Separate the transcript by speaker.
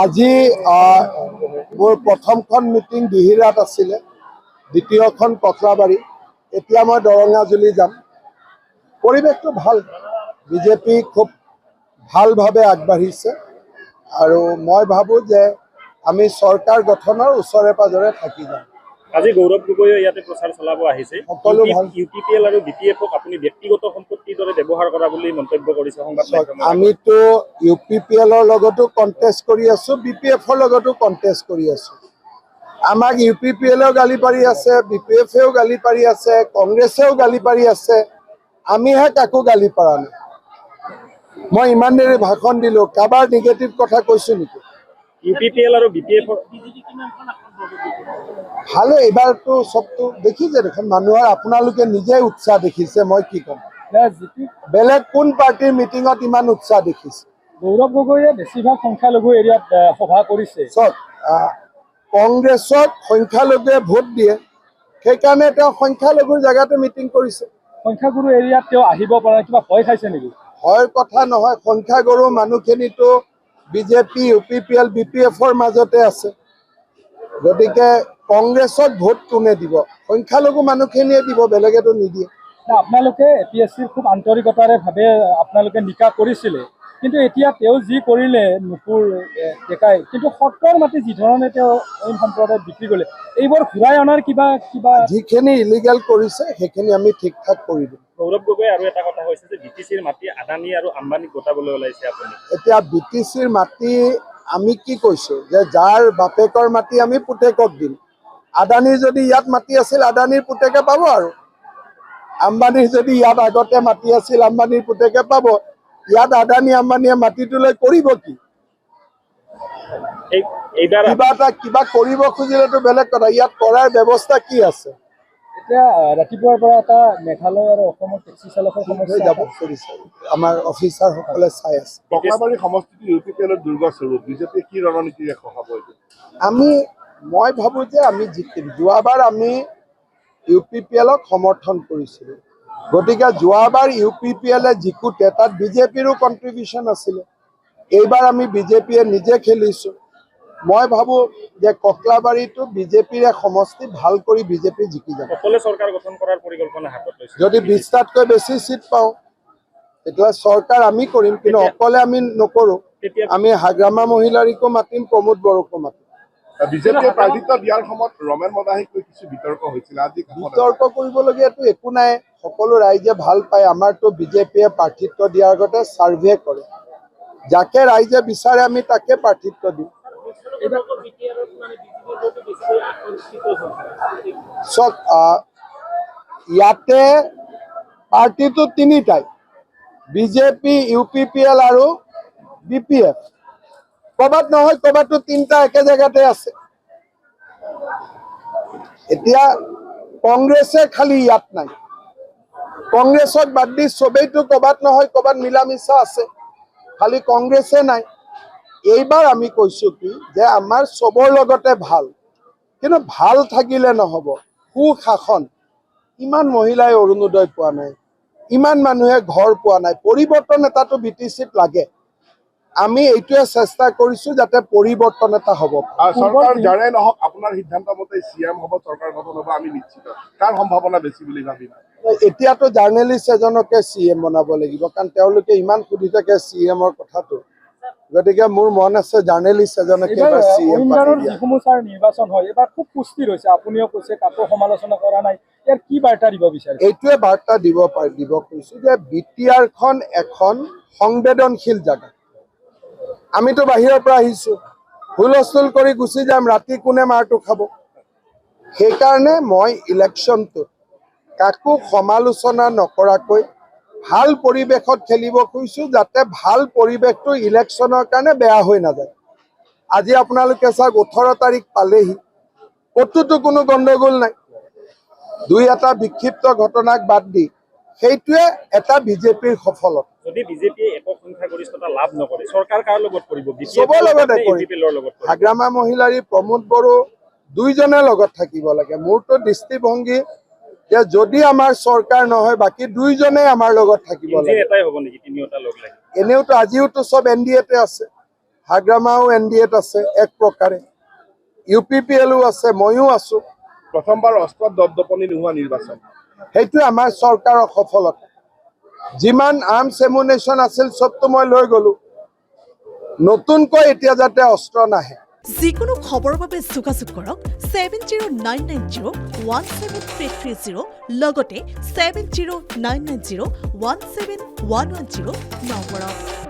Speaker 1: আজি মোৰ প্ৰথমখন মিটিং দিহিৰাত আছিলে, দ্বিতীয়খন ককলাবাৰী, এতিয়া মই দৰঙাজুলি যাম। পৰিৱেশটো ভাল, বিজেপি খুব ভালভাৱে আগবাঢ়িছে আৰু মই ভাবোঁ যে আমি চৰকাৰ গঠনৰ ওচৰে পাজৰে থাকি যাম।
Speaker 2: আজি গৌৰৱ গগৈয়ে ইয়াতে প্ৰচাৰ চলাব আহিছে।
Speaker 1: সকলো ভাল।
Speaker 2: UPPL আৰু BPF-ক আপুনি ব্যক্তিগত সম্পত্তিৰ দৰে ব্যৱহাৰ কৰা বুলি মন্তব্য কৰিছে সংবাদ মাধ্যমত।
Speaker 1: আমিতো UPPL-ৰ লগতো কণ্টেষ্ট কৰি আছোঁ, BPF-ৰ লগতো কণ্টেষ্ট কৰি আছোঁ। আমাক UPPL-এও গালি পাৰি আছে, BPF-এও গালি পাৰি আছে, কংগ্ৰেছেও গালি পাৰি আছে, আমিহে কাকো গালি পাৰা নাই। মই ইমান দেৰি ভাষণ দিলোঁ, কাৰোবাৰ নিগেটিভ কথা কৈছোঁ নেকি?
Speaker 2: UPPL আৰু BPF-ৰ
Speaker 1: ভালে, এইবাৰতো চবটো দেখিছে দেখোন, মানুহৰ আপোনালোকে নিজে উৎসাহ দেখিছে, মই কি ক'ম। বেলেগ কোন পাৰ্টিৰ মিটিঙত ইমান উৎসাহ দেখিছে?
Speaker 3: গৌৰৱ গগৈয়ে বেছিভাগ সংখ্যালঘু এৰিয়াত সভা কৰিছে।
Speaker 1: চব কংগ্ৰেছক সংখ্যালঘুৱে ভোট দিয়ে, সেইকাৰণে তেওঁ সংখ্যালঘুৰ জেগাতে মিটিং কৰিছে।
Speaker 3: সংখ্যাগুৰু এৰিয়াত তেওঁ আহিব পৰা কিবা ভয় খাইছে নেকি?
Speaker 1: হয় কথা নহয়, সংখ্যাগুৰু মানুহখিনিতো বিজেপি, UPPL, BPF-ৰ মাজতে আছে। গতিকে কংগ্ৰেছক ভোট কোনে দিব? সংখ্যালঘু মানুহখিনিয়ে দিব, বেলেগেতো নিদিয়ে।
Speaker 3: আপোনালোকে APSC-ৰ খুব আন্তৰিকতাৰে ভাৱে আপোনালোকে নিকা কৰিছিলে, কিন্তু এতিয়া তেওঁ যি কৰিলে নুপুৰ ডেকাই, কিন্তু সত্ৰৰ মাটি যি ধৰণে তেওঁ অইন সম্প্ৰদায়ত বিক্ৰী কৰিলে, এইবোৰ ঘূৰাই অনাৰ কিবা
Speaker 1: যিখিনি ইলিগেল কৰিছে সেইখিনি আমি ঠিক ঠাক কৰি দিম।
Speaker 2: গৌৰৱ গগৈ আৰু এটা কথা কৈছে যে BTC-ৰ মাটি আদানী আৰু আম্বানীক গোটাবলৈ ওলাইছে আপুনি।
Speaker 1: এতিয়া BTC-ৰ মাটি আমি কি কৈছোঁ যে যাৰ বাপেকৰ মাটি আমি পুতেকক দিম। আদানীৰ যদি ইয়াত মাটি আছিল, আদানীৰ পুতেকে পাব, আৰু আম্বানীৰ যদি ইয়াত আগতে মাটি আছিল, আম্বানীৰ পুতেকে পাব। ইয়াত আদানী আম্বানীয়ে মাটিটো লৈ কৰিব কি? কিবা কৰিব খুজিলেতো বেলেগ কথা, ইয়াত কৰাৰ ব্যৱস্থা কি আছে?
Speaker 3: এতিয়া ৰাতিপুৱাৰ পৰা এটা মেঘালয় আৰু অসমৰ টেক্সি চালকৰ
Speaker 1: সমস্যা যাব কৰিছে, আমাৰ অফিচাৰসকলে চাই আছে।
Speaker 4: ককলাবাৰী সমষ্টিটো UPPL-ৰ দুৰ্গ স্বৰূপ, বিজেপিয়ে কি ৰণনীতিৰে সহাব?
Speaker 1: মই ভাবোঁ যে আমি জিকিম। যোৱাবাৰ আমি UPPL-ক সমৰ্থন কৰিছিলোঁ, গতিকে যোৱাবাৰ UPPL-এ জিকোতে তাত বিজেপিৰো কণ্ট্ৰিবিউশ্যন আছিলে। এইবাৰ আমি বিজেপিয়ে নিজে খেলিছোঁ। মই ভাবোঁ যে ককলাবাৰীটো বিজেপিৰ এক সমষ্টি, ভাল কৰি বিজেপি জিকি যাব।
Speaker 2: সকলোৱে চৰকাৰ গঠন কৰাৰ পৰিকল্পনা হাতত লৈছে।
Speaker 1: যদি 20টাতকৈ বেছি চিট পাওঁ তেতিয়া চৰকাৰ আমি কৰিম, কিন্তু অকলে আমি নকৰোঁ। আমি হাগ্ৰামা মহিলাৰীকো মাতিম, প্ৰমোদ বড়োকো মাতিম।
Speaker 4: বিজেপিয়ে প্ৰাৰ্থিত্ব দিয়াৰ সময়ত ৰমেন মদাহিক লৈ কিছু বিতৰ্ক হৈছিল। আজি
Speaker 1: বিতৰ্ক কৰিবলগীয়াটো একো নাই, সকলো ৰাইজে ভাল পায়। আমাৰতো বিজেপিয়ে প্ৰাৰ্থিত্ব দিয়াৰ আগতে ছাৰ্ভে কৰে, যাকে ৰাইজে বিচাৰে আমি তাকে প্ৰাৰ্থিত্ব দিম। চব ইয়াতে পাৰ্টিটো তিনিটাই, বিজেপি, UPPL আৰু BPF। ক'ৰবাত নহয় ক'ৰবাততো তিনিটা একে জেগাতে আছে। এতিয়া কংগ্ৰেছে খালি ইয়াত নাই, কংগ্ৰেছক বাদ দি চবেইতো ক'ৰবাত নহয় ক'ৰবাত মিলা মিছা আছে, খালি কংগ্ৰেছে নাই। এইবাৰ আমি কৈছোঁ কি যে আমাৰ চবৰ লগতে ভাল, কিন্তু ভাল থাকিলে নহ'ব, সুশাসন। ইমান মহিলাই অৰুণোদয় পোৱা নাই, ইমান মানুহে ঘৰ পোৱা নাই, পৰিৱৰ্তন এটাতো BTC-ত লাগে। আমি এইটোৱে চেষ্টা কৰিছোঁ যাতে পৰিৱৰ্তন এটা হ'ব।
Speaker 4: চৰকাৰ যাৰে নহওক আপোনাৰ সিদ্ধান্ত মতে CM হ'ব, চৰকাৰ গঠন হ'ব, আমি নিশ্চিত। তাৰ সম্ভাৱনা বেছি বুলি ভাবি নাই।
Speaker 1: এতিয়াতো জাৰ্নেলিষ্ট এজনকে CM বনাব লাগিব, কাৰণ তেওঁলোকে ইমান সুধি থাকে CM-ৰ কথাটো। গতিকে মোৰ মন আছে জাৰ্নেলিষ্ট এজনকে CM
Speaker 3: যিসমূহ নিৰ্বাচন হয় এইবাৰ খুব সুস্থিৰ হৈছে, আপুনিও কৈছে, কাকো সমালোচনা কৰা নাই। ইয়াৰ কি বাৰ্তা দিব বিচাৰে?
Speaker 1: এইটোৱে বাৰ্তা দিব কৈছোঁ যে BTR-খন এখন সংবেদনশীল জেগা। আমিতো বাহিৰৰ পৰা আহিছোঁ, হুলস্থুল কৰি গুচি যাম, ৰাতি কোনে মাৰটো খাব? সেইকাৰণে মই ইলেকশ্যনটোত কাকো সমালোচনা নকৰাকৈ ভাল পৰিৱেশত খেলিব খুজিছোঁ, যাতে ভাল পৰিৱেশটো ইলেকশ্যনৰ কাৰণে বেয়া হৈ নাযায়। আজি আপোনালোকে চাওক, 18 তাৰিখ পালেহি, ক'তোতো কোনো গণ্ডগোল নাই। দুই এটা বিক্ষিপ্ত ঘটনাক বাদ দি সেইটোৱে এটা বিজেপিৰ সফলতা।
Speaker 2: যদি বিজেপিয়ে একক সংখ্যাগৰিষ্ঠতা লাভ নকৰে, চৰকাৰ কাৰ লগত কৰিব?
Speaker 1: চবৰ লগতে হাগ্ৰামা মহিলাৰী, প্ৰমোদ বড়ো দুইজনে লগত থাকিব লাগে। মোৰতো দৃষ্টিভংগী যে যদি আমাৰ চৰকাৰ নহয়, বাকী দুইজনে আমাৰ লগত থাকিব লাগে।
Speaker 2: এটাই হ'ব নেকি তিনিওটা লগ লাগি?
Speaker 1: এনেওতো আজিওতো চব NDA-তে আছে, হাগ্ৰামাও NDAত আছে এক প্ৰকাৰে, UPPLও আছে, ময়ো আছো।
Speaker 4: প্ৰথমবাৰ অস্ত্ৰত দপদপনি নোহোৱা নিৰ্বাচন।
Speaker 1: সেইটোৱে আমাৰ চৰকাৰৰ সফলতা। যিমান আৰ্মছ এমুনেশ্যন আছিল চবটো মই লৈ গ'লো, নতুনকৈ এতিয়া যাতে অস্ত্ৰ নাহে।
Speaker 5: যিকোনো খবৰৰ বাবে যোগাযোগ কৰক 7099017330 লগতে 7099017110 নম্বৰত।